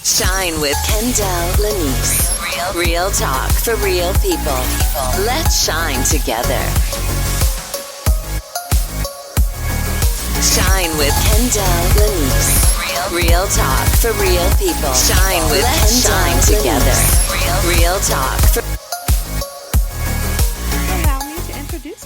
Shine with Kendall Lanice. Real talk for real people. Let's shine together. Shine with Kendall Lanice. Real talk for real people. Shine with Let's shine together. Real talk for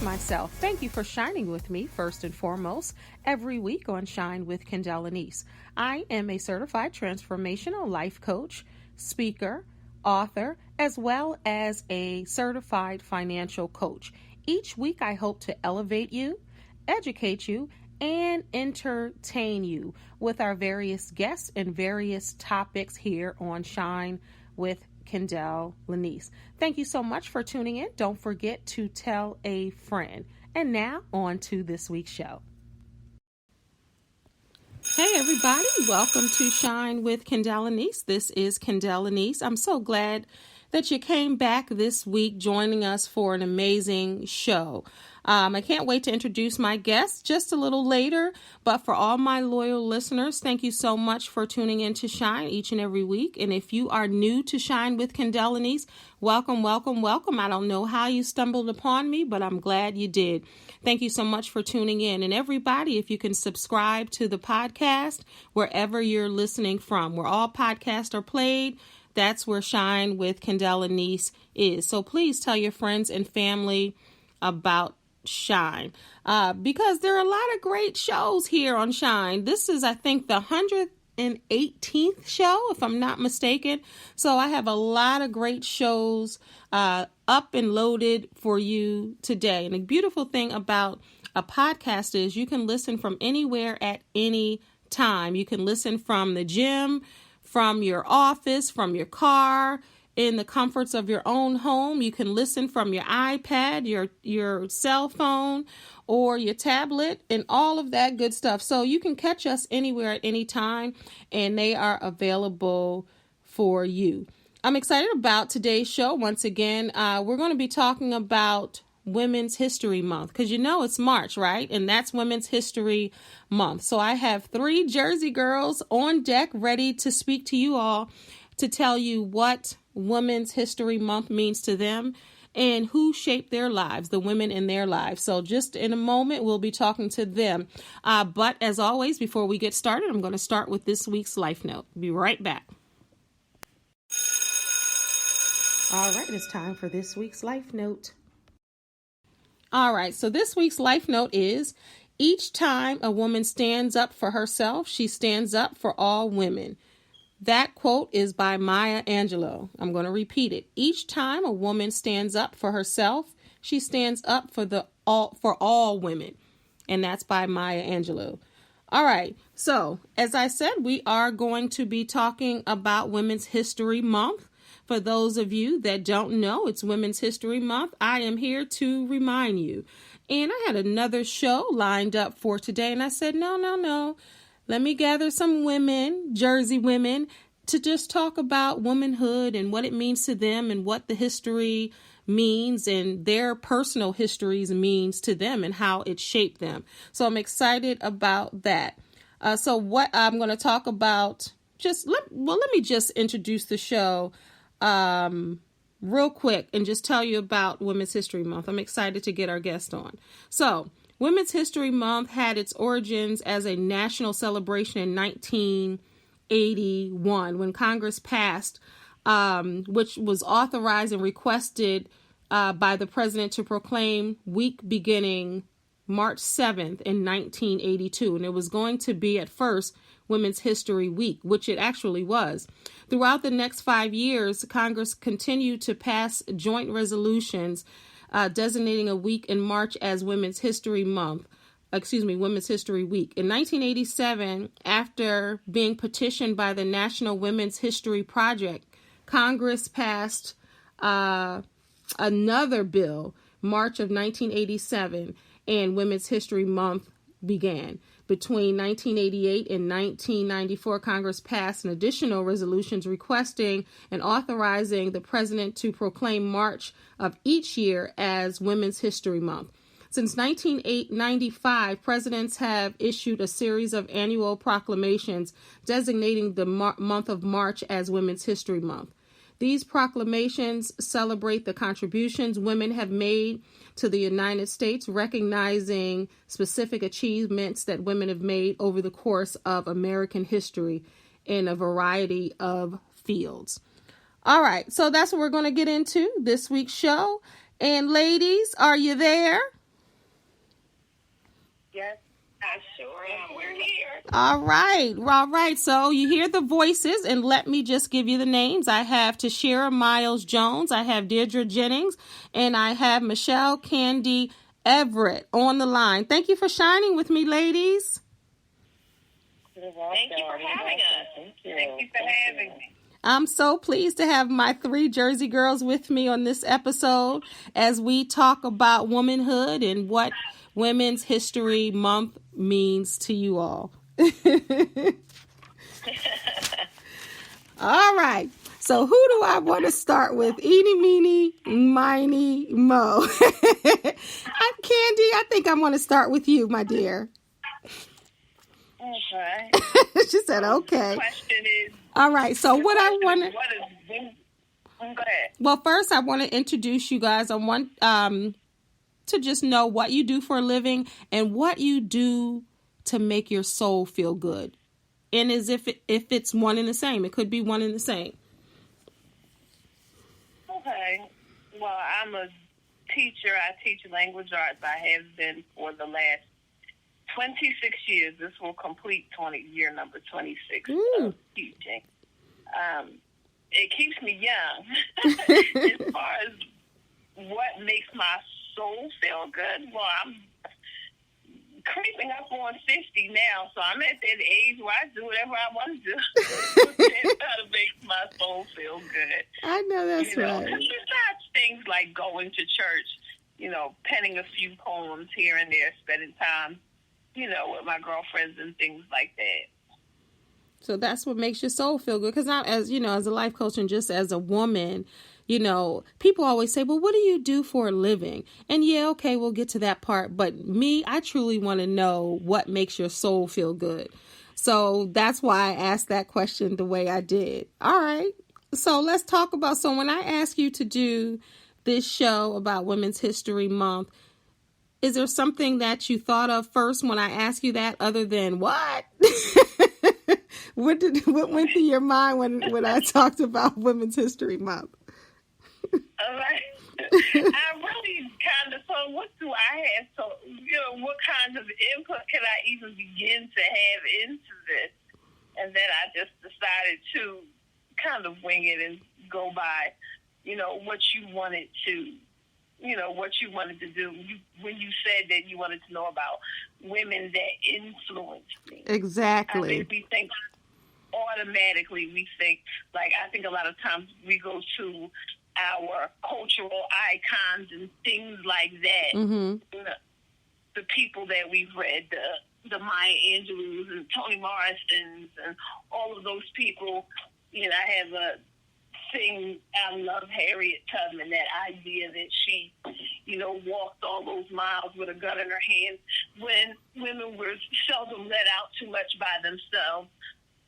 myself. Thank you for shining with me first and foremost every week on Shine with Candi Everett. I am a certified transformational life coach, speaker, author, as well as a certified financial coach. Each week I hope to elevate you, educate you, and entertain you with our various guests and various topics here on Shine with Candi Everett. Thank you so much for tuning in. Don't forget to tell a friend. And now on to this week's show. Hey everybody, welcome to Shine with Candi Everett. This is Candi Everett. I'm so glad that you came back this week joining us for an amazing show. I can't wait to introduce my guest just a little later, but for all my loyal listeners, thank you so much for tuning in to Shine each and every week. And if you are new to Shine with Candi Everett, welcome, welcome, welcome. I don't know how you stumbled upon me, but I'm glad you did. Thank you so much for tuning in. And everybody, if you can subscribe to the podcast wherever you're listening from, where all podcasts are played, that's where Shine with Candi Everett is. So please tell your friends and family about Shine, because there are a lot of great shows here on Shine. This is, I think, the 118th show, if I'm not mistaken. So I have a lot of great shows up and loaded for you today. And the beautiful thing about a podcast is you can listen from anywhere at any time. You can listen from the gym, from your office, from your car, in the comforts of your own home. You can listen from your iPad, your cell phone, or your tablet, and all of that good stuff. So you can catch us anywhere at any time, and they are available for you. I'm excited about today's show. Once again, we're going to be talking about Women's History Month, because you know it's March, right? And that's Women's History Month. So I have 3 Jersey girls on deck ready to speak to you all to tell you what Women's History Month means to them and who shaped their lives, the women in their lives. So just in a moment, we'll be talking to them. But as always, before we get started, I'm going to start with this week's Life Note. Be right back. All right, it's time for this week's Life Note. All right, so this week's Life Note is, each time a woman stands up for herself, she stands up for all women. That quote is by Maya Angelou. I'm going to repeat it. Each time a woman stands up for herself, she stands up for all women. And that's by Maya Angelou. All right. So, as I said, we are going to be talking about Women's History Month. For those of you that don't know, it's Women's History Month. I am here to remind you. And I had another show lined up for today, and I said, no. Let me gather some women, Jersey women, to just talk about womanhood and what it means to them and what the history means and their personal histories means to them and how it shaped them. So I'm excited about that. So what I'm going to talk about, let me just introduce the show real quick and just tell you about Women's History Month. I'm excited to get our guest on. So Women's History Month had its origins as a national celebration in 1981 when Congress passed, which was authorized and requested by the president to proclaim week beginning March 7th in 1982. And it was going to be at first Women's History Week, which it actually was. Throughout the next 5 years, Congress continued to pass joint resolutions designating a week in March as Women's History Week. In 1987, after being petitioned by the National Women's History Project, Congress passed another bill, March of 1987, and Women's History Month began. Between 1988 and 1994, Congress passed an additional resolutions requesting and authorizing the president to proclaim March of each year as Women's History Month. Since 1995, presidents have issued a series of annual proclamations designating the month of March as Women's History Month. These proclamations celebrate the contributions women have made to the United States, recognizing specific achievements that women have made over the course of American history in a variety of fields. All right, so that's what we're going to get into this week's show. And ladies, are you there? Yes, I sure am. We're here. All right. So you hear the voices, and let me just give you the names. I have Tishera Miles Jones, I have Deirdre Jennings, and I have Michelle Candi Everett on the line. Thank you for shining with me, ladies. Thank you for having us. Thank you for having me. I'm so pleased to have my 3 Jersey girls with me on this episode as we talk about womanhood and what Women's History Month means to you all. All right. So who do I want to start with? Eeny, meeny, miny, mo. Candi, I think I want to start with you, my dear. Okay. She said, okay. The question is, all right. So what I want to... Go ahead. Well, first I want to introduce you guys. I want to just know what you do for a living and what you do to make your soul feel good. And as if it's one and the same. It could be one and the same. Okay. Well, I'm a teacher. I teach language arts. I have been for the last 26 years. This will complete year number 26 of teaching. It keeps me young. As far as what makes my soul feel good, well, I'm creeping up on 50 now, so I'm at that age where I do whatever I want to do. That's how to make my soul feel good. I know that's right. Besides things like going to church, penning a few poems here and there, spending time, with my girlfriends and things like that. So that's what makes your soul feel good. Because as a life coach and just as a woman, people always say, well, what do you do for a living? And yeah, okay, we'll get to that part. But me, I truly want to know what makes your soul feel good. So that's why I asked that question the way I did. All right. So let's talk about, so when I ask you to do this show about Women's History Month, is there something that you thought of first when I asked you that other than what? What went through your mind when I talked about Women's History Month? All right. I really kind of thought, what do I have? So, what kind of input can I even begin to have into this? And then I just decided to kind of wing it and go by, what you wanted to. What you wanted to do when you said that you wanted to know about women that influenced me. Exactly. I think we think automatically, I think a lot of times we go to our cultural icons and things like that. Mm-hmm. The people that we've read, the Maya Angelou's and Toni Morrison's and all of those people. I have a thing. I love Harriet Tubman, that idea that she, walked all those miles with a gun in her hand when women were seldom let out too much by themselves.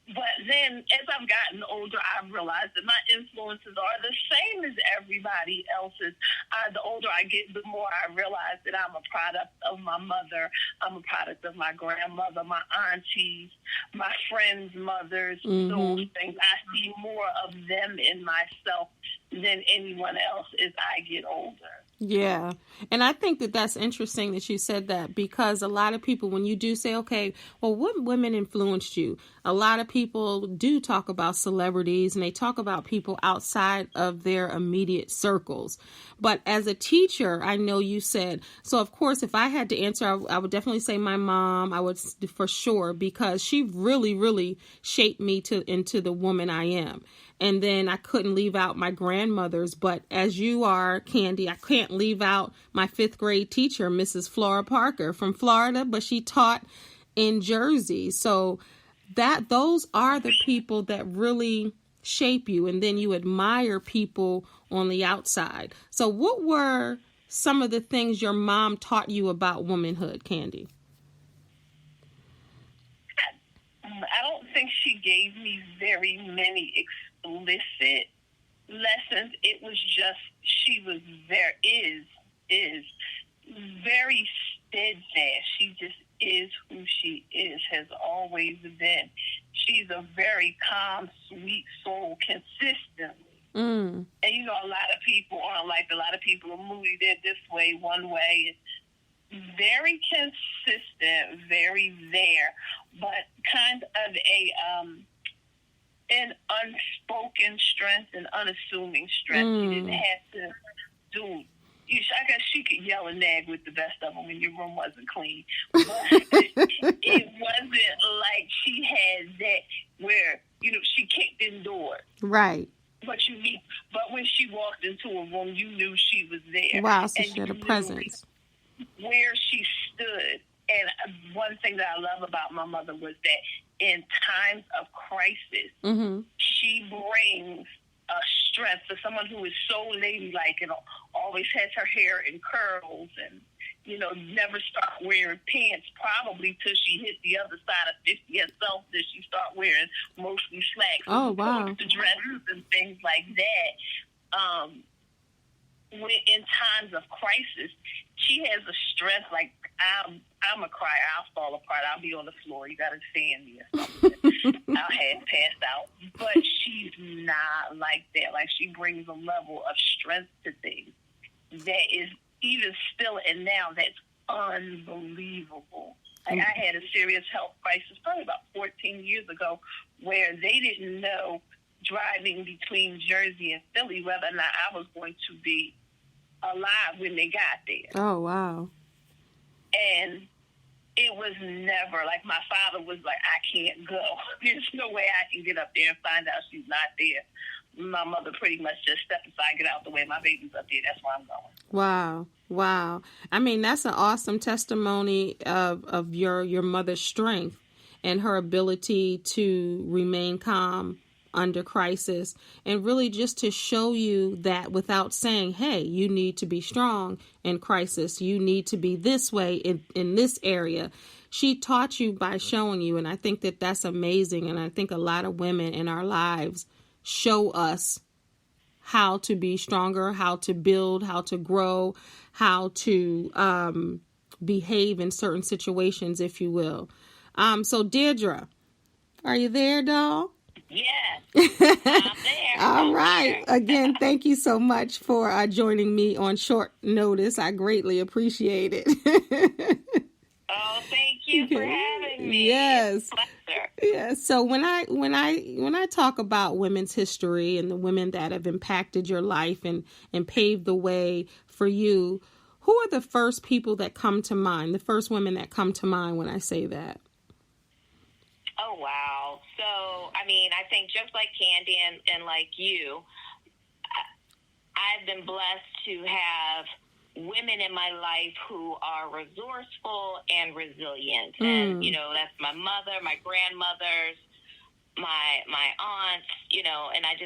But then, as I've gotten older, I've realized that my influences are the same as everybody else's. The older I get, the more I realize that I'm a product of my mother. I'm a product of my grandmother, my aunties, my friends' mothers, those things. I see more of them in myself than anyone else as I get older. Yeah. And I think that that's interesting that you said that, because a lot of people, when you do say, okay, well, what women influenced you? A lot of people do talk about celebrities and they talk about people outside of their immediate circles. But as a teacher, I know you said, so of course, if I had to answer, I would definitely say my mom. I would for sure, because she really, really shaped me into the woman I am. And then I couldn't leave out my grandmothers. But as you are, Candi, I can't leave out my 5th grade teacher, Mrs. Flora Parker from Florida, but she taught in Jersey. So those are the people that really shape you. And then you admire people on the outside. So what were some of the things your mom taught you about womanhood, Candi? I don't think she gave me very many explicit lessons. It was just she was is very steadfast. She just is who she is, has always been. She's a very calm, sweet soul, consistently. And you know, a lot of people aren't like, a lot of people are moody. They're this way, one way. Very consistent, very there, but kind of an unspoken strength, an unassuming strength. You didn't have to do. I guess she could yell and nag with the best of them when your room wasn't clean, but it wasn't like she had that where, you know, she kicked in doors. Right. But when she walked into a room, you knew she was there. Wow, so she had a presence. Where she stood. And one thing that I love about my mother was that in times of crisis, she brings a strength for someone who is so ladylike and always has her hair in curls and, you know, never start wearing pants probably till she hit the other side of 50 herself, that she start wearing mostly slacks. Oh, wow. The dresses and things like that. In times of crisis, she has a strength like, I'm a crier. I'll fall apart. I'll be on the floor. You got to stand me or something. I'll have passed out. But she's not like that. Like, she brings a level of strength to things that is even still and now that's unbelievable. Like, I had a serious health crisis probably about 14 years ago where they didn't know, driving between Jersey and Philly, whether or not I was going to be alive when they got there. Oh, wow. And it was never, like, my father was like, I can't go. There's no way I can get up there and find out she's not there. My mother pretty much just stepped aside, get out the way, my baby's up there, that's where I'm going. Wow. Wow. I mean, that's an awesome testimony of your mother's strength and her ability to remain calm under crisis, and really just to show you that without saying, hey, you need to be strong in crisis, you need to be this way in this area. She taught you by showing you, and I think that that's amazing. And I think a lot of women in our lives show us how to be stronger, how to build, how to grow, how to behave in certain situations, if you will. So Deirdre, are you there, doll? Yes, I'm there. All right. Again, thank you so much for joining me on short notice. I greatly appreciate it. Oh, thank you for having me. Yes. It's a pleasure. Yes. So when I talk about women's history and the women that have impacted your life and paved the way for you, who are the first people that come to mind, the first women that come to mind when I say that? Oh, wow. So, I mean, I think just like Candi and like you, I've been blessed to have women in my life who are resourceful and resilient. And, you know, that's my mother, my grandmothers, my aunts, you know, and I've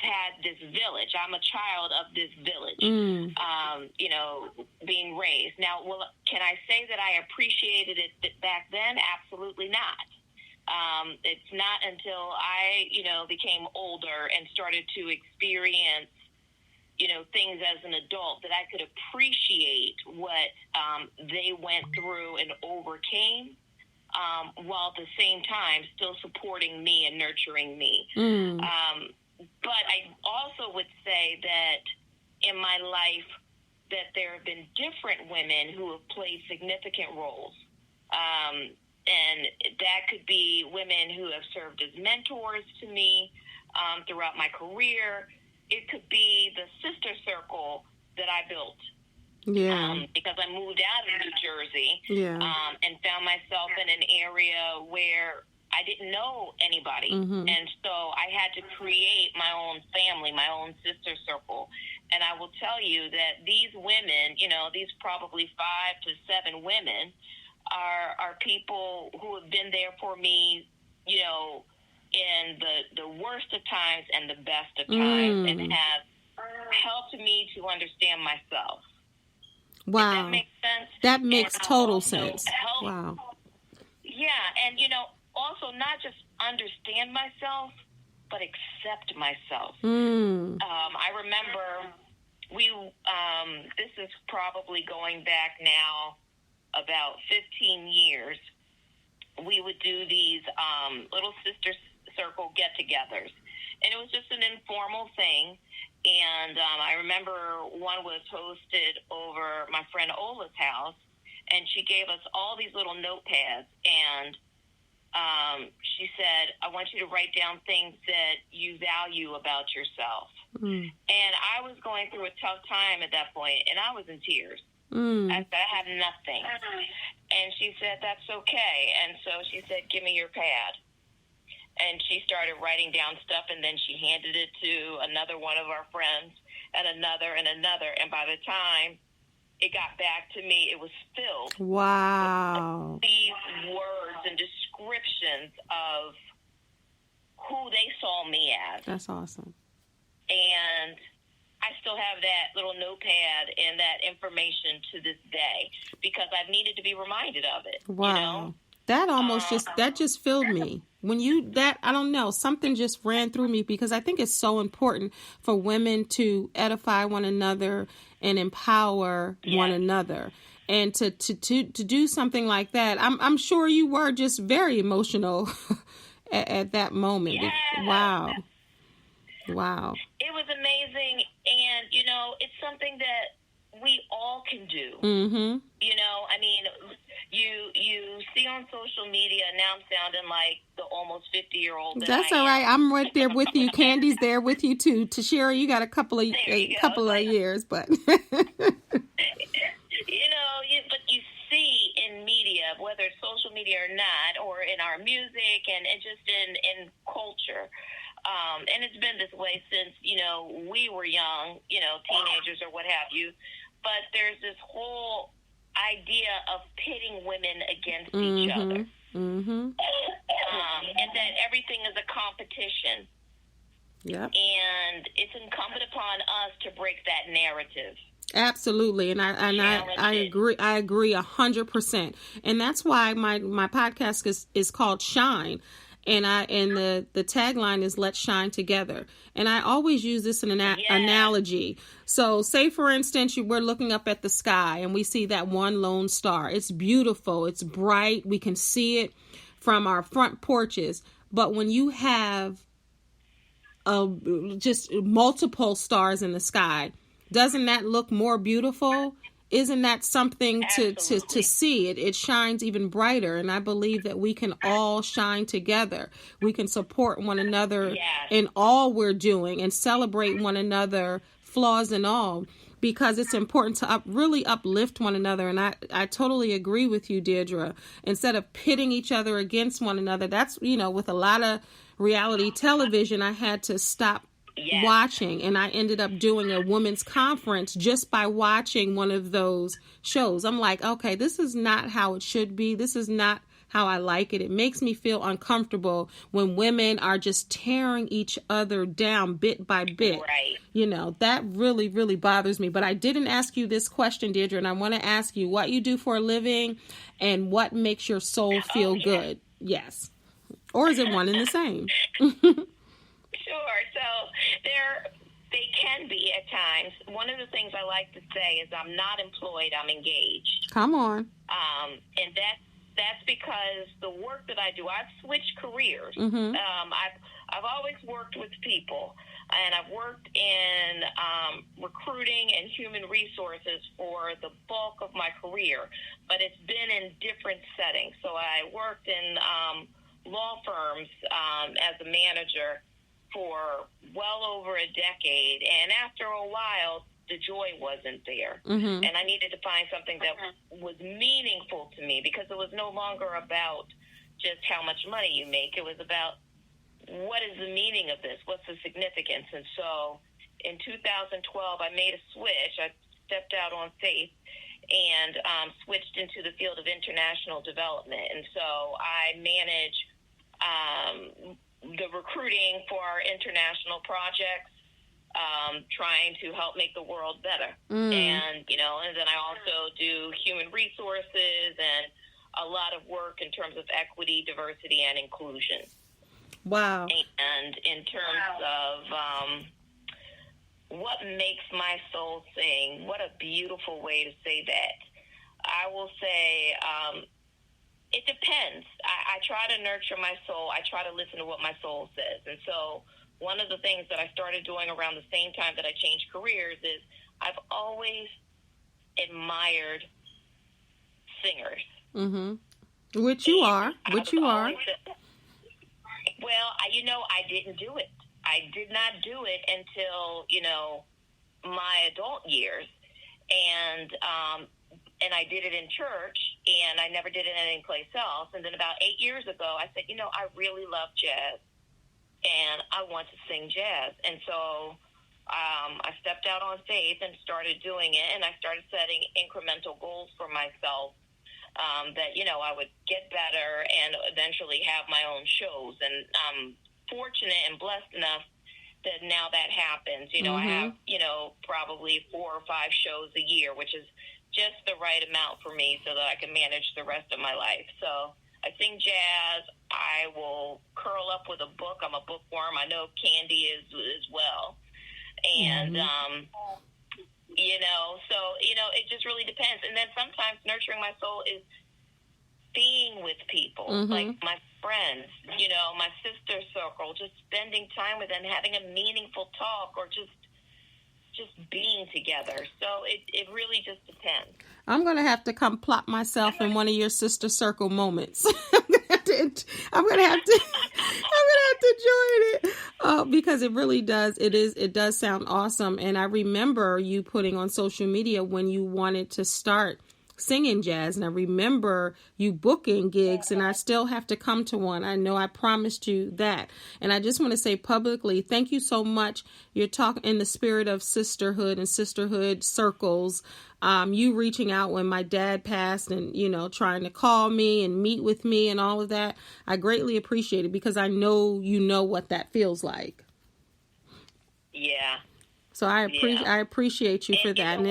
had this village. I'm a child of this village, you know, being raised. Now, can I say that I appreciated it back then? Absolutely not. It's not until I, you know, became older and started to experience, you know, things as an adult that I could appreciate what they went through and overcame, while at the same time still supporting me and nurturing me. But I also would say that in my life that there have been different women who have played significant roles. And that could be women who have served as mentors to me throughout my career. It could be the sister circle that I built. Yeah. Because I moved out of New Jersey and found myself in an area where I didn't know anybody. And so I had to create my own family, my own sister circle. And I will tell you that these women, you know, these probably 5 to 7 women are people who have been there for me, you know, in the worst of times and the best of times, and have helped me to understand myself. Wow. Does that make sense? That makes And total also sense. help. Wow. Yeah, and also not just understand myself, but accept myself. I remember this is probably going back now about 15 years. We would do these little sister circle get-togethers, and it was just an informal thing. And I remember one was hosted over my friend Ola's house, and she gave us all these little notepads, and she said, I want you to write down things that you value about yourself. And I was going through a tough time at that point, and I was in tears. I said, I have nothing. And she said, that's okay. And so she said, give me your pad. And she started writing down stuff, and then she handed it to another one of our friends, and another, and another. And by the time it got back to me, it was filled Wow. with these words and descriptions of who they saw me as. That's awesome. And I still have that little notepad and that information to this day because I've needed to be reminded of it. Wow. That almost just filled me. When I don't know, something just ran through me because I think it's so important for women to edify one another and empower one another. And to do something like that, I'm sure you were just very emotional at that moment. Yes. Wow. It was amazing. And, it's something that we all can do. Mm-hmm. I mean, you see on social media, now I'm sounding like the almost 50-year-old. That's all right. I'm right there with you. Candy's there with you too. Tishera, you got a couple of years, but but you see in media, whether it's social media or not, or in our music and just in culture. And it's been this way since, we were young, teenagers or what have you. But there's this whole idea of pitting women against each other. Mm-hmm. And that everything is a competition. Yep. And it's incumbent upon us to break that narrative. Absolutely. And I agree. I agree 100%. And that's why my podcast is called Shine. And the tagline is Let's Shine Together. And I always use this in an analogy. So say, for instance, we're looking up at the sky and we see that one lone star. It's beautiful. It's bright. We can see it from our front porches. But when you have just multiple stars in the sky, doesn't that look more beautiful? Isn't that something to see? It shines even brighter. And I believe that we can all shine together. We can support one another in all we're doing and celebrate one another, flaws and all, because it's important to really uplift one another. And I totally agree with you, Deirdre. Instead of pitting each other against one another, that's, with a lot of reality television, I had to stop watching, and I ended up doing a women's conference just by watching one of those shows. I'm like, okay, this is not how it should be. This is not how I like it. It makes me feel uncomfortable when women are just tearing each other down bit by bit. Right. That really, really bothers me. But I didn't ask you this question, Deirdre, and I want to ask you what you do for a living and what makes your soul feel good. Yes. Or is it one and the same? Sure. So they can be at times. One of the things I like to say is I'm not employed, I'm engaged. Come on. And that's because the work that I do, I've switched careers. Mm-hmm. I've always worked with people, and I've worked in recruiting and human resources for the bulk of my career, but it's been in different settings. So I worked in law firms as a manager for well over a decade, and after a while, the joy wasn't there. Mm-hmm. And I needed to find something that was meaningful to me, because it was no longer about just how much money you make. It was about, what is the meaning of this? What's the significance? And so in 2012, I made a switch. I stepped out on faith and switched into the field of international development. And so I manage the recruiting for our international projects. trying to help make the world better. And, and then I also do human resources and a lot of work in terms of equity, diversity, and inclusion. Wow. And in terms of what makes my soul sing, what a beautiful way to say that. I will say it depends. I try to nurture my soul. I try to listen to what my soul says. And so one of the things that I started doing around the same time that I changed careers is I've always admired singers. Mm-hmm. Which you are. Well, I didn't do it. I did not do it until, my adult years. And I did it in church, and I never did it any place else. And then about 8 years ago, I said, I really love jazz, and I want to sing jazz. And so I stepped out on faith and started doing it, and I started setting incremental goals for myself that, I would get better and eventually have my own shows. And I'm fortunate and blessed enough that now that happens. I have, probably 4 or 5 shows a year, which is just the right amount for me so that I can manage the rest of my life. So I sing jazz. I will curl up with a book. I'm a bookworm. I know Candi is as well. And, it just really depends. And then sometimes nurturing my soul is being with people, like my friends, my sister circle, just spending time with them, having a meaningful talk, or just being together. So it really just depends. I'm going to have to come plop myself in one of your sister circle moments. I'm going to have to join it because it really does. It does sound awesome. And I remember you putting on social media when you wanted to start singing jazz, and I remember you booking gigs, and I still have to come to one. I know I promised you that, and I just want to say publicly, thank you so much. You're talking in the spirit of sisterhood and sisterhood circles. You reaching out when my dad passed, and trying to call me and meet with me and all of that. I greatly appreciate it because I know you know what that feels like. Yeah. So I appreciate you for that, and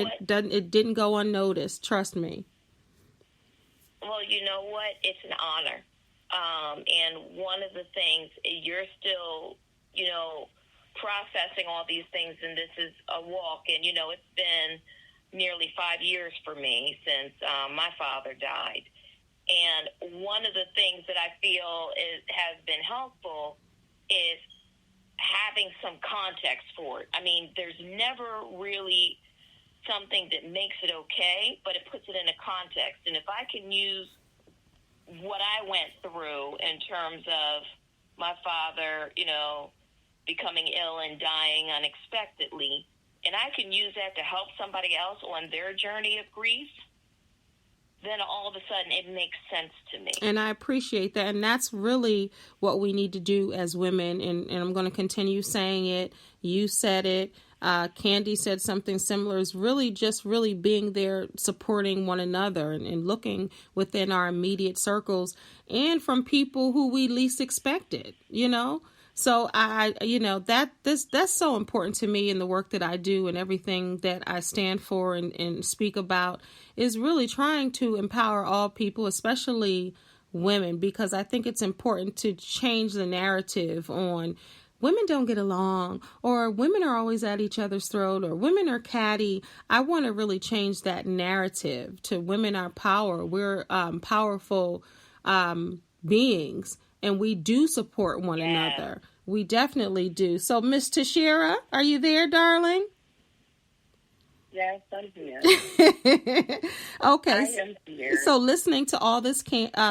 it didn't go unnoticed. Trust me. Well, you know what? It's an honor, and one of the things you're still, processing all these things, and this is a walk, and it's been nearly 5 years for me since my father died, and one of the things that I feel has been helpful is having some context for it. I mean, there's never really something that makes it okay, but it puts it in a context. And if I can use what I went through in terms of my father, becoming ill and dying unexpectedly, and I can use that to help somebody else on their journey of grief, then all of a sudden it makes sense to me. And I appreciate that. And that's really what we need to do as women. And I'm going to continue saying it. You said it. Candi said something similar, is really just really being there, supporting one another and looking within our immediate circles and from people who we least expected, So that's so important to me in the work that I do, and everything that I stand for and speak about is really trying to empower all people, especially women, because I think it's important to change the narrative on women don't get along, or women are always at each other's throat, or women are catty. I want to really change that narrative to women are power. We're powerful beings, and we do support one another. We definitely do. So, Miss Tishera, are you there, darling? Yes, I'm here. Okay. I am here. So listening to all this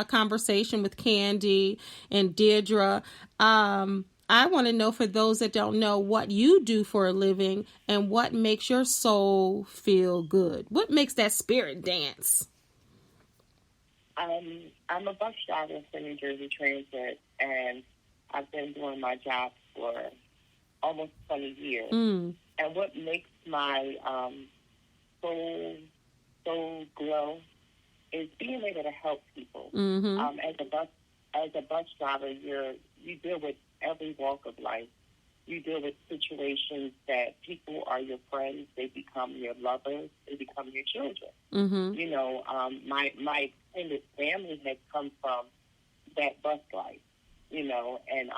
conversation with Candi and Deirdre, I want to know, for those that don't know, what you do for a living and what makes your soul feel good. What makes that spirit dance? I'm a bus driver for New Jersey Transit, and I've been doing my job for almost 20 years. And what makes my soul glow is being able to help people. As a bus driver, you deal with every walk of life. You deal with situations that people are your friends, they become your lovers, they become your children. Mm-hmm. You know, my extended family has come from that bus life, you know, and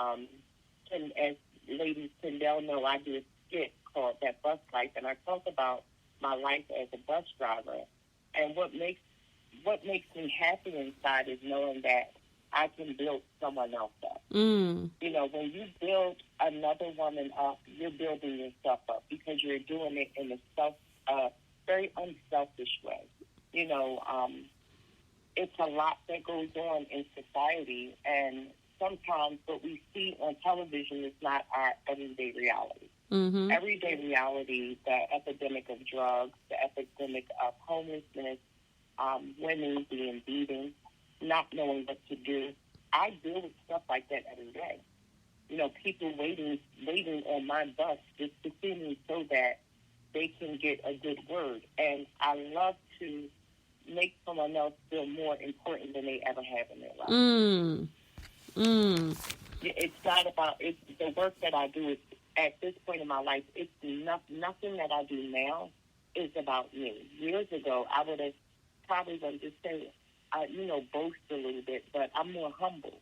as ladies Kendall know, I do a skit called That Bus Life, and I talk about my life as a bus driver. And what makes me happy inside is knowing that I can build someone else up. Mm. You know, when you build another woman up, you're building yourself up because you're doing it in a very unselfish way. You know, it's a lot that goes on in society, and sometimes what we see on television is not our everyday reality. Mm-hmm. Everyday reality, the epidemic of drugs, the epidemic of homelessness, women being beaten, not knowing what to do. I deal with stuff like that every day. You know, people waiting on my bus just to see me so that they can get a good word. And I love to make someone else feel more important than they ever have in their life. Mm. Mm. It's not about the work that I do. Is, at this point in my life, it's nothing that I do now is about me. Years ago, I would have probably going to say, boast a little bit, but I'm more humble.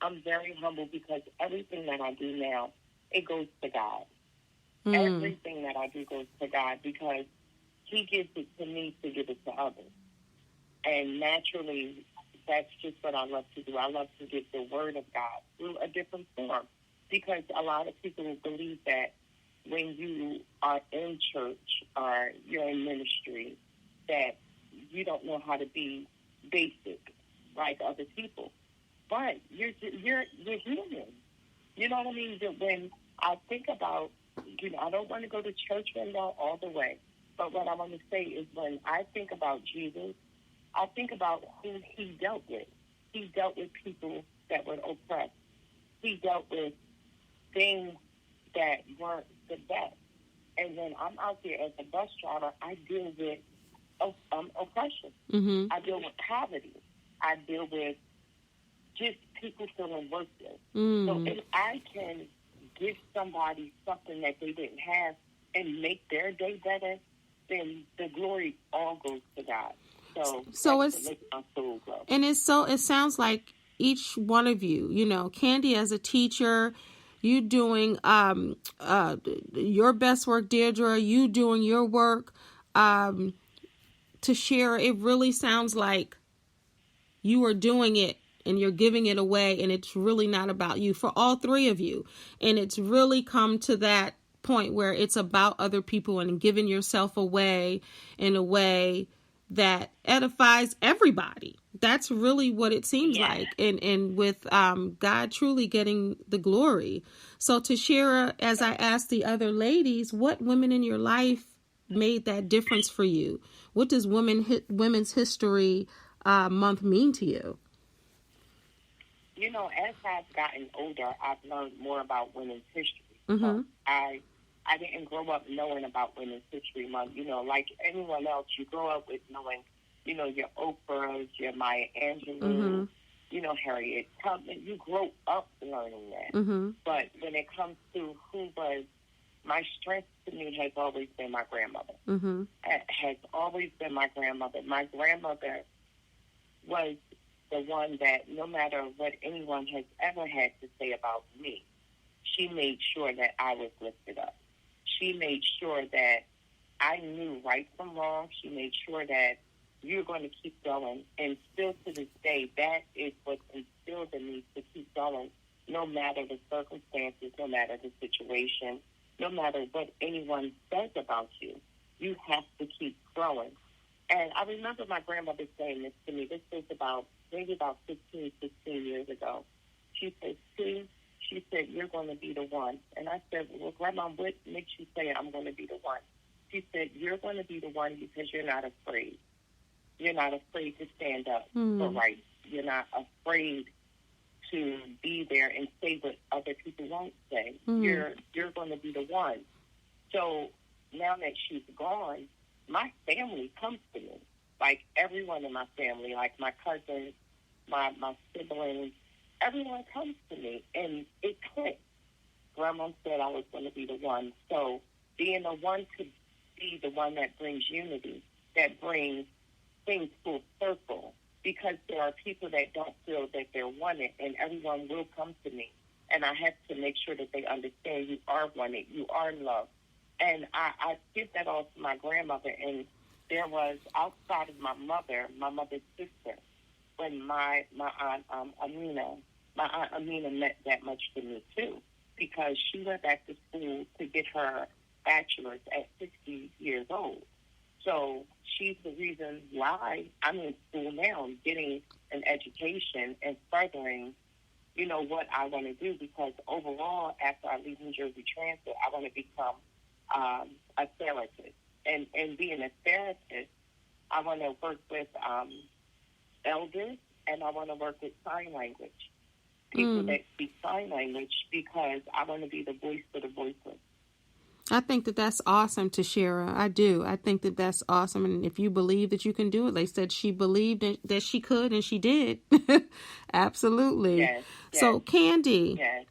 I'm very humble because everything that I do now, it goes to God. Mm. Everything that I do goes to God because He gives it to me to give it to others. And naturally, that's just what I love to do. I love to give the Word of God through a different form because a lot of people believe that when you are in church or you're in ministry, that you don't know how to be basic like other people. But you're human. You know what I mean? That when I think about, I don't want to go to church all the way. But what I want to say is when I think about Jesus, I think about who He dealt with. He dealt with people that were oppressed. He dealt with things that weren't the best. And when I'm out there as a bus driver, I deal with oppression. Mm-hmm. I deal with poverty. I deal with just people feeling worthless. Mm. So if I can give somebody something that they didn't have and make their day better, then the glory all goes to God. So it's, what makes my soul grow. And it sounds like each one of you, Candi as a teacher, you doing your best work, Deirdre, you doing your work, Tishera, it really sounds like you are doing it and you're giving it away, and it's really not about you for all three of you. And it's really come to that point where it's about other people and giving yourself away in a way that edifies everybody. That's really what it seems like. And with God truly getting the glory. So Tishera, as I asked the other ladies, what women in your life made that difference for you? What does Women's History Month mean to you? As I've gotten older, I've learned more about women's history. Mm-hmm. So I didn't grow up knowing about Women's History Month. Like anyone else, you grow up with knowing, your Oprahs, your Maya Angelou, Mm-hmm. Harriet Tubman. You grow up learning that. Mm-hmm. But when it comes to who was my strength to me has always been my grandmother. Mm-hmm. Has always been my grandmother. My grandmother was the one that no matter what anyone has ever had to say about me, she made sure that I was lifted up. She made sure that I knew right from wrong. She made sure that you're going to keep going. And still to this day, that is what instilled in me to keep going, no matter the circumstances, no matter the situation, no matter what anyone says about you. You have to keep growing. And I remember my grandmother saying this to me. This was maybe about 15, 16 years ago. She said, see, she said, you're going to be the one. And I said, well, Grandma, what makes you say I'm going to be the one? She said, you're going to be the one because you're not afraid. You're not afraid to stand up for rights. You're not afraid to be there and say what other people won't say. You're going to be the one. So now that she's gone, my family comes to me. Like everyone in my family, like my cousins, my siblings, everyone comes to me, and it clicks. Grandma said I was going to be the one. So being the one to be the one that brings unity, that brings things full circle, because there are people that don't feel that they're wanted, and everyone will come to me. And I have to make sure that they understand you are wanted, you are loved. And I give that all to my grandmother. And there was, outside of my mother's sister, when my aunt Amina meant that much to me too, because she went back to school to get her bachelor's at 60 years old. So she's the reason why I'm in school now, getting an education and furthering, what I want to do, because overall, after I leave New Jersey Transit, I want to become a therapist. And being a therapist, I want to work with elders, and I want to work with sign language, people that speak sign language, because I want to be the voice for the voiceless. I think that that's awesome, Tishera. I do. I think that that's awesome. And if you believe that you can do it, they said she believed that she could, and she did. Absolutely. Yes, So, Candi. Yes.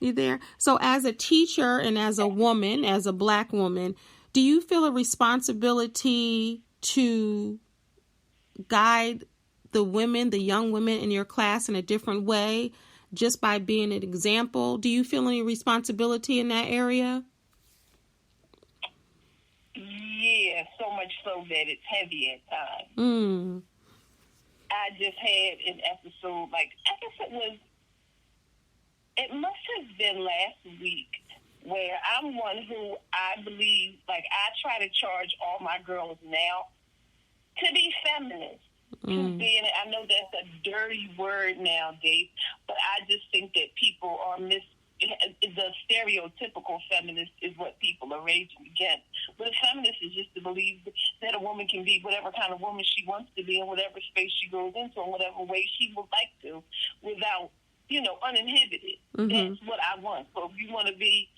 You there? So as a teacher and as a woman, as a Black woman, do you feel a responsibility to guide the women, the young women in your class in a different way, just by being an example? Do you feel any responsibility in that area? Yeah, so much so that it's heavy at times. I just had an episode, I guess it must have been last week, where I'm one who I believe, I try to charge all my girls now to be feminist. I know that's a dirty word nowadays, but I just think that people are the stereotypical feminist is what people are raging against. But a feminist is just to believe that a woman can be whatever kind of woman she wants to be in whatever space she goes into, in whatever way she would like to, without, uninhibited. That's what I want. So if you want to be,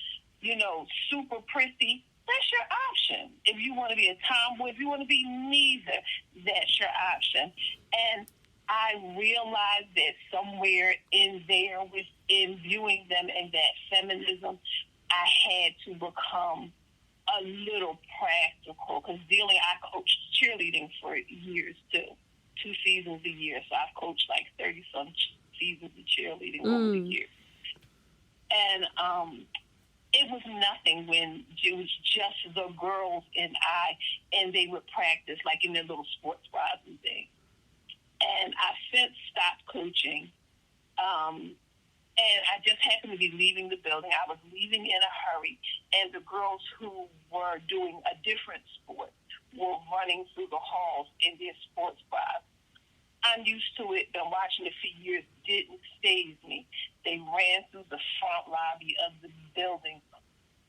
super prissy, that's your option. If you want to be a tomboy, if you want to be neither, that's your option. And I realized that somewhere in there, within viewing them in that feminism, I had to become a little practical. Because I coached cheerleading for years too, 2 seasons a year. So I've coached 30-some seasons of cheerleading over the years. And it was nothing when it was just the girls and I, and they would practice in their little sports bras and things. And I since stopped coaching, and I just happened to be leaving the building. I was leaving in a hurry, and the girls who were doing a different sport were running through the halls in their sports bras. I'm used to it, been watching it for years, didn't faze me. They ran through the front lobby of the building,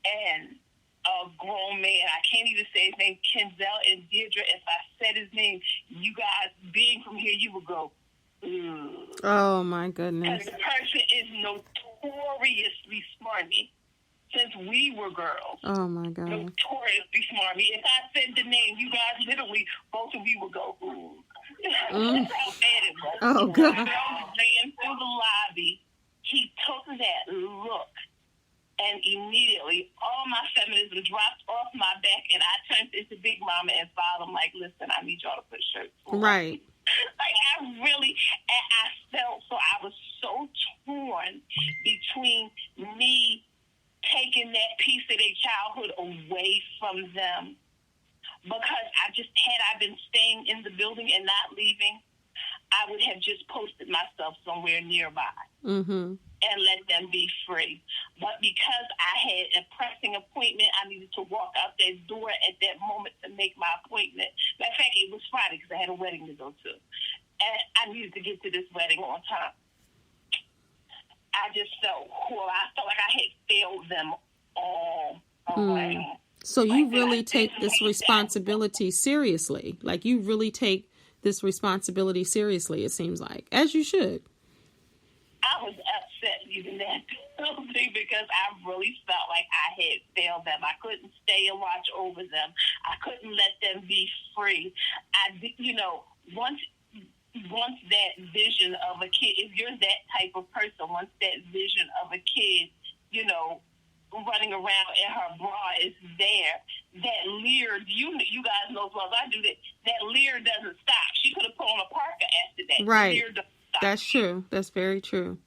and a grown man, I can't even say his name, Kenzel and Deirdre, if I said his name, you guys, being from here, you would go, ooh. Oh, my goodness. Because the person is notoriously smarmy since we were girls. Oh, my God. Notoriously smarmy. If I said the name, you guys literally, both of you would go, ooh. That's how bad it was. Oh, God. Ran through the lobby. He took that look, and immediately all my feminism dropped off my back, and I turned into Big Mama and followed him listen, I need y'all to put shirts on. Right. I felt, so I was so torn between me taking that piece of their childhood away from them, because had I been staying in the building and not leaving, I would have just posted myself somewhere nearby and let them be free. But because I had a pressing appointment, I needed to walk out that door at that moment to make my appointment. Matter of fact, it was Friday because I had a wedding to go to. And I needed to get to this wedding on time. I just felt cool. I felt like I had failed them all around. So you really take this responsibility seriously. You really take this responsibility seriously, it seems like. As you should. I was upset leaving that building because I really felt like I had failed them. I couldn't stay and watch over them. I couldn't let them be free. Once once that vision of a kid, if you're that type of person, once that vision of a kid, running around in her bra is there, that leer, you guys know as well as I do, that leer doesn't stop. She could have put on a parka after that. Right. Leer doesn't stop. That's true. That's very true.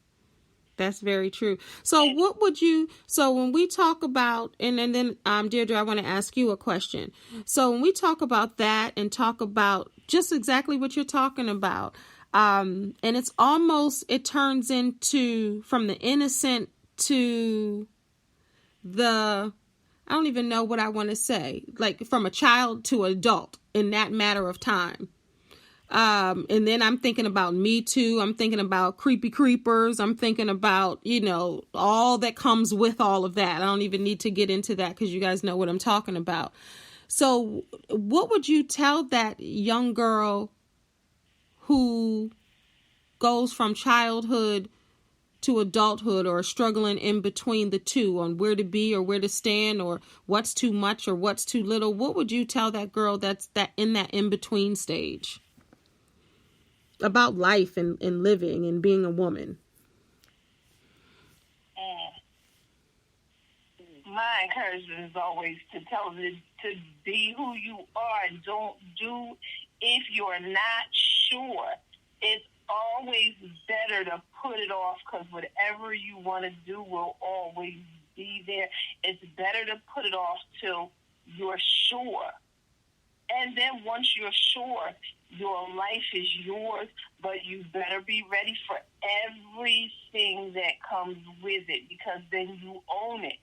That's very true. So what would you, so when we talk about, and then Deirdre, I want to ask you a question. So when we talk about that and talk about just exactly what you're talking about, and it's almost, it turns into from the innocent to the, I don't even know what I want to say, like from a child to adult in that matter of time. And then I'm thinking about Me Too. I'm thinking about creepy creepers. I'm thinking about, all that comes with all of that. I don't even need to get into that because you guys know what I'm talking about. So what would you tell that young girl who goes from childhood to adulthood or struggling in between the two on where to be or where to stand or what's too much or what's too little? What would you tell that girl that's that in that in-between stage about life and living and being a woman? My encouragement is always to tell them to be who you are. Don't do if you're not sure. It's always better to put it off because whatever you want to do will always be there. It's better to put it off till you're sure. And then once you're sure, your life is yours, but you better be ready for everything that comes with it because then you own it.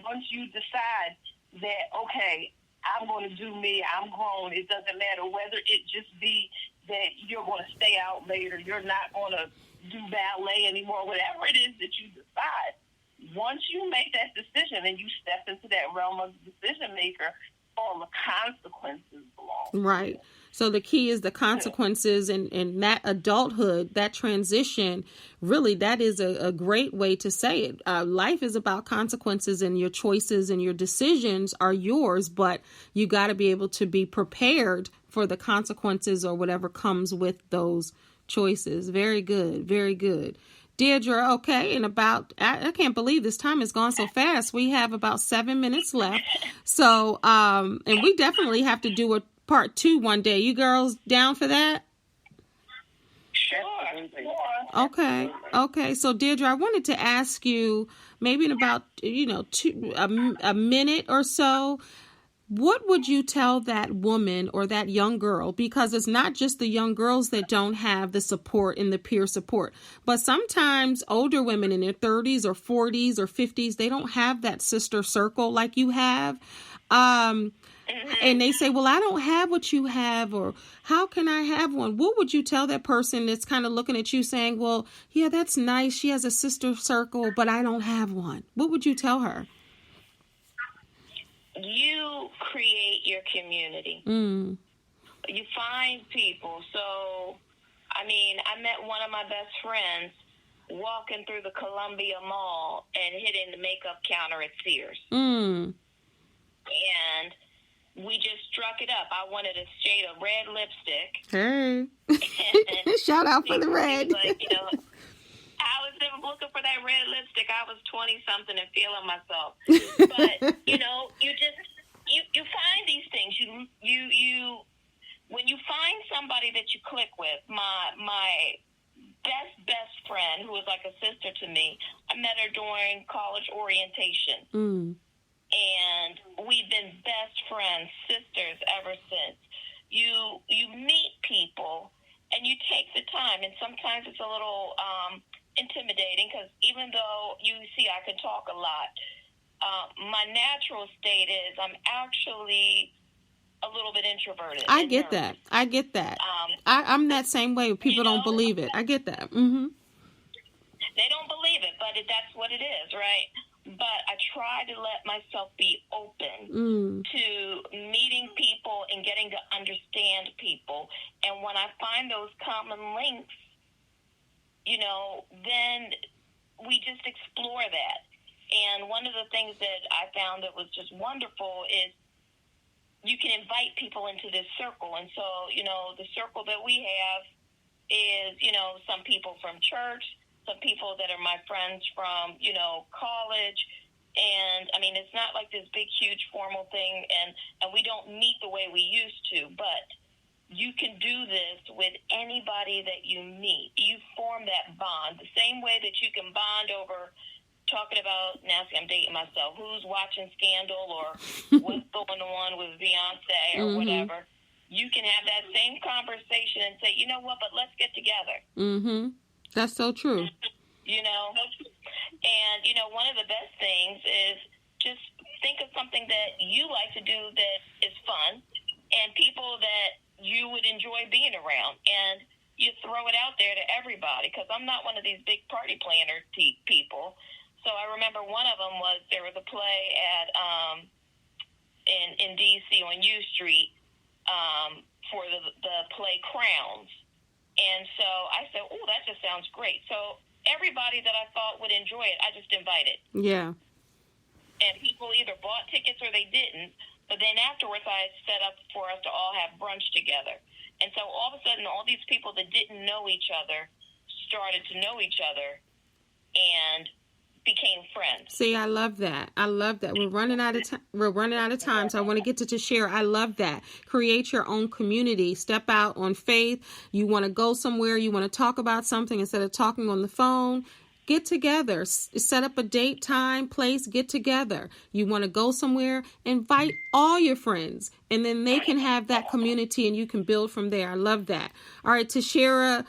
Once you decide that, okay, I'm going to do me, I'm grown, it doesn't matter whether it just be that you're going to stay out later, you're not going to do ballet anymore, whatever it is that you decide. Once you make that decision and you step into that realm of decision maker, all the consequences belong. Right. So the key is the consequences and that adulthood, that transition, really, that is a great way to say it. Life is about consequences and your choices and your decisions are yours, but you got to be able to be prepared for the consequences or whatever comes with those choices. Very good. Very good. Deirdre, okay, and I can't believe this time has gone so fast. We have about 7 minutes left. So, and we definitely have to do a part 2 one day. You girls down for that? Sure. Okay. So, Deirdre, I wanted to ask you maybe in about, a minute or so, what would you tell that woman or that young girl? Because it's not just the young girls that don't have the support and the peer support, but sometimes older women in their 30s or 40s or 50s, they don't have that sister circle like you have. And they say, well, I don't have what you have, or how can I have one? What would you tell that person that's kind of looking at you saying, well, yeah, that's nice. She has a sister circle, but I don't have one. What would you tell her? You create your community. You find people. So, I met one of my best friends walking through the Columbia Mall and hitting the makeup counter at Sears. And we just struck it up. I wanted a shade of red lipstick. Hey. Shout out for the red. Like, I was looking for that red lipstick. I was 20-something and feeling myself. But, you find these things. You when you find somebody that you click with, my best friend, who was like a sister to me, I met her during college orientation. And we've been best friends, sisters ever since. You meet people and you take the time, and sometimes it's a little intimidating because even though you see I can talk a lot, my natural state is I'm actually a little bit introverted. I get that. I'm that same way. People don't believe it. I get that. They don't believe it, but that's what it is, right? But I try to let myself be open to meeting people and getting to understand people. And when I find those common links, then we just explore that. And one of the things that I found that was just wonderful is you can invite people into this circle. And so, the circle that we have, is, some people from church, some people that are my friends from, college. And, I mean, it's not like this big, huge formal thing, and we don't meet the way we used to, but you can do this with anybody that you meet. You form that bond the same way that you can bond over talking about, now see, I'm dating myself, who's watching Scandal or what's going on with Beyonce or whatever. You can have that same conversation and say, you know what, but let's get together. That's so true. And, one of the best things is just think of something that you like to do that is fun and people that you would enjoy being around. And you throw it out there to everybody, because I'm not one of these big party planner people. So I remember one of them was, there was a play at in D.C. on U Street for the play Crowns. And so I said, oh, that just sounds great. So everybody that I thought would enjoy it, I just invited. Yeah. And people either bought tickets or they didn't. But then afterwards, I set up for us to all have brunch together. And so all of a sudden, all these people that didn't know each other started to know each other and became friends. See, I love that. I love that. We're running out of time. So I want to get to Tishera. I love that. Create your own community. Step out on faith. You want to go somewhere. You want to talk about something instead of talking on the phone. Get together. Set up a date, time, place. Get together. You want to go somewhere. Invite all your friends. And then they can have that community and you can build from there. I love that. All right, Tishera,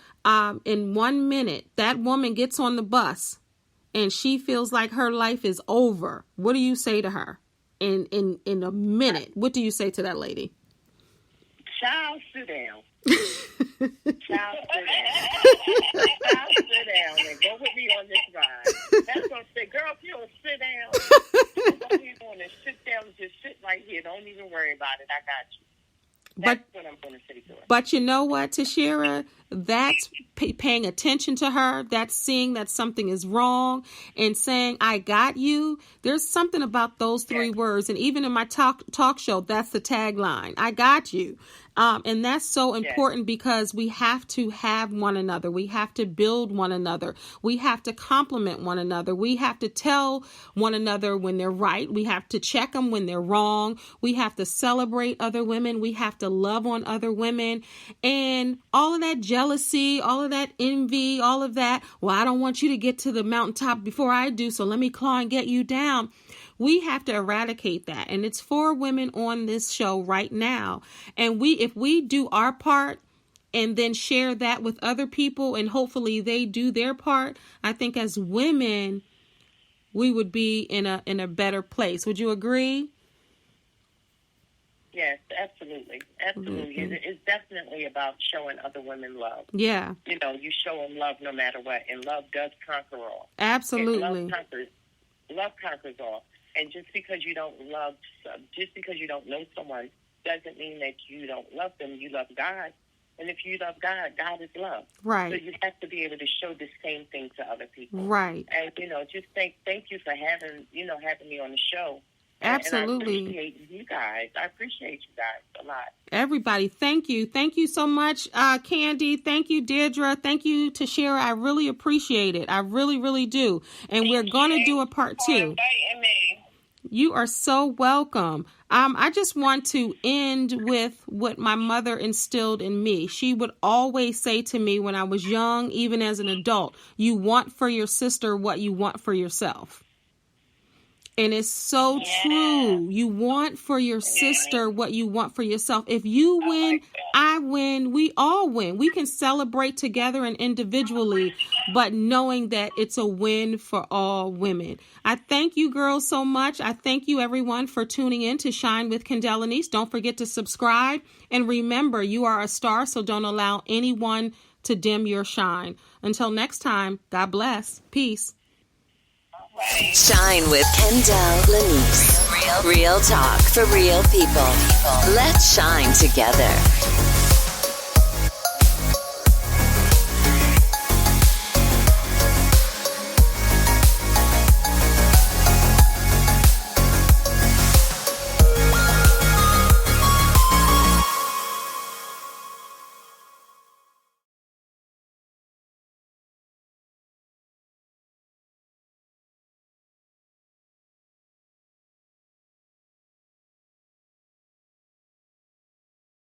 in 1 minute, that woman gets on the bus and she feels like her life is over. What do you say to her in a minute? What do you say to that lady? Child, sit down. Child, sit down. Child, sit down and go with me on this ride. That's what I say. Girl, if you don't sit down, don't even want to sit down. Just sit right here. Don't even worry about it. I got you. That's what I'm going to say to her. But you know what, Tishera? That's paying attention to her. That's seeing that something is wrong and saying, I got you. There's something about those three words. And even in my talk show, that's the tagline. I got you. And that's so important because we have to have one another. We have to build one another. We have to compliment one another. We have to tell one another when they're right. We have to check them when they're wrong. We have to celebrate other women. We have to love on other women. And all of that jealousy, all of that envy, all of that, well, I don't want you to get to the mountaintop before I do, so let me claw and get you down. We have to eradicate that. And it's for women on this show right now. And if we do our part and then share that with other people and hopefully they do their part, I think as women, we would be in a better place. Would you agree? Yes, absolutely. Absolutely. Mm-hmm. It's definitely about showing other women love. Yeah. You show them love no matter what. And love does conquer all. Absolutely. Love conquers all. And just because you don't know someone doesn't mean that you don't love them. You love God. And if you love God, God is love. Right. So you have to be able to show the same thing to other people. Right. And, just thank you for having me on the show. Absolutely. And I appreciate you guys. I appreciate you guys a lot. Everybody, thank you. Thank you so much, Candi. Thank you, Deirdre. Thank you, Tishera. I really appreciate it. I really, really do. And we're going to do a part 2. You are so welcome. I just want to end with what my mother instilled in me. She would always say to me when I was young, even as an adult, you want for your sister what you want for yourself. And it's so true. You want for your sister what you want for yourself. If you win, I win, we all win. We can celebrate together and individually, but knowing that it's a win for all women. I thank you, girls, so much. I thank you, everyone, for tuning in to Shine with Candi. Don't forget to subscribe. And remember, you are a star, so don't allow anyone to dim your shine. Until next time, God bless. Peace. Shine with Candi. Real talk for real people. Let's shine together.